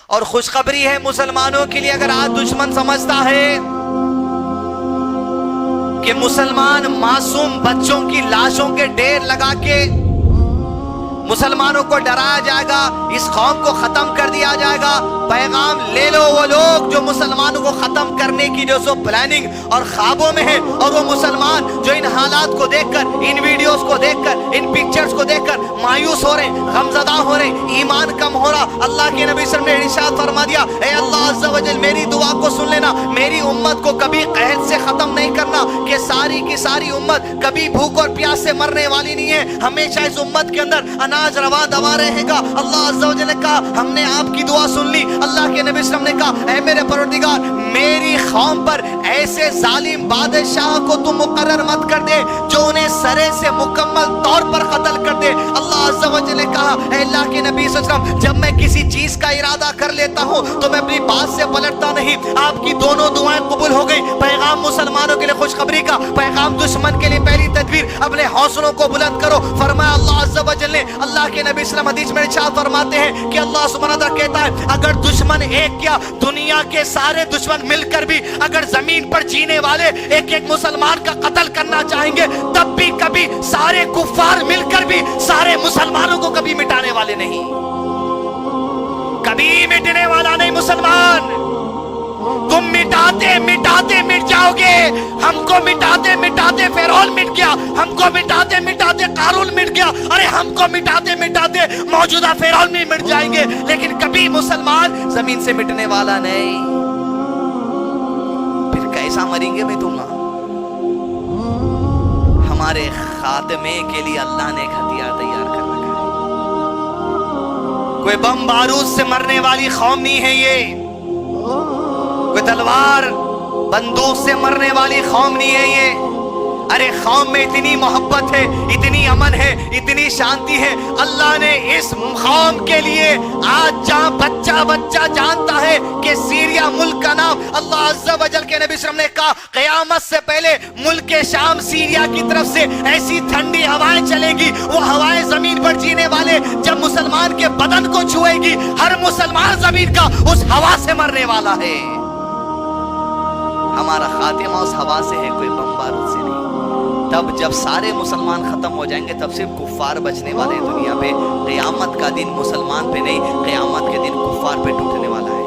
और खुशखबरी है मुसलमानों के लिए, अगर आज दुश्मन समझता है कि मुसलमान मासूम बच्चों की लाशों के ढेर लगा के मुसलमानों को डराया जाएगा, इस कौम को खत्म कर दिया जाएगा, पैगाम ले लो। वो लोग जो मुसलमानों को खत्म करने की जो सो प्लानिंग और ख्वाबों में है, और वो मुसलमान जो इन हालात को देखकर, इन वीडियोस को देखकर, इन पिक्चर्स को देखकर मायूस हो रहे, गमज़दा हो रहे, ईमान कम हो रहा। अल्लाह के नबी सल्लल्लाहु अलैहि वसल्लम ने इरशाद फरमा दिया, ए अल्लाह अज़्ज़ा व जल मेरी दुआ को सुन लेना, मेरी उम्मत को कभी कहत से खत्म नहीं करना, कि सारी की सारी उम्मत कभी भूख और प्यास से मरने वाली नहीं है, हमेशा इस उम्मत के अंदर अनाज रवा दवा रहेगा। अल्लाह अज़्ज़ा व जल ने कहा, हमने आपकी दुआ सुन ली। अल्लाह के नबी सल्लल्लाहु अलैहि वसल्लम ने कहा, ऐ मेरे परवरदिगार, मेरी कौम पर ऐसे जालिम बादशाह को तुम मुकर्रर मत कर दे जो उन्हें सरे से मुकम्मल तौर पर कत्ल कर दे। अल्लाह अज़्ज़ा व जल ने कहा, ऐ अल्लाह के नबी सल्लल्लाहु अलैहि वसल्लम, जब मैं किसी चीज का इरादा कर लेता हूँ तो मैं अपनी बात से पलटता नहीं। आपकी दोनों दुआएं कबूल हो गई। पैगाम मुसलमानों के लिए खुशखबरी का, पैगाम दुश्मन के लिए पहली तदबीर, अपने हौसलों को बुलंद करो। फरमाया अल्लाह अज़्ज़ा व जल ने, अल्लाह के नबी सल्लल्लाहु अलैहि वसल्लम हदीस में इरशाद फरमाते हैं कि अल्लाह सुब्हानहू व तआला कहता है, अगर दुश्मन एक क्या, दुनिया के सारे दुश्मन मिलकर भी अगर जमीन पर जीने वाले एक एक मुसलमान का कत्ल करना चाहेंगे, तब भी कभी सारे कुफ्फार मिलकर भी सारे मुसलमानों को कभी मिटाने वाले नहीं, कभी मिटने वाला नहीं। मुसलमान तुम मिटाते मिटाते मिट जाओगे। हमको मिटाते मिटाते फिरौन मिट गया, हमको मिटाते मिटाते कारून मिट गया, अरे हमको मिटाते मिटाते मौजूदा फिरौन भी मिट जाएंगे, लेकिन कभी मुसलमान जमीन से मिटने वाला नहीं। फिर कैसा मरेंगे भाई तुम? हमारे खात्मे के लिए अल्लाह ने एक हथियार तैयार कर रखा है। कोई बम बारूद से मरने वाली कौम नहीं है ये, कोई तलवार बंदूक से मरने वाली कौम नहीं है ये। अरे कौम में इतनी मोहब्बत है, इतनी अमन है, इतनी शांति है। अल्लाह ने इस कौम के लिए आज जहां बच्चा बच्चा जानता है कि सीरिया मुल्क का नाम, अल्लाह अज़्ज़ा व जल के नबी सल्लल्लाहु अलैहि वसल्लम ने कहा, क़यामत से पहले मुल्क शाम सीरिया की तरफ से ऐसी ठंडी हवाएं चलेगी, वो हवाएं जमीन पर जीने वाले जब मुसलमान के बदन को छुएगी, हर मुसलमान जमीन का उस हवा से मरने वाला है। हमारा खातिमा उस हवा से है, कोई बम बारूद से नहीं। तब जब सारे मुसलमान खत्म हो जाएंगे, तब सिर्फ कुफ्फार बचने वाले दुनिया पे। क़यामत का दिन मुसलमान पे नहीं, क़यामत के दिन कुफ्फार पे टूटने वाला है।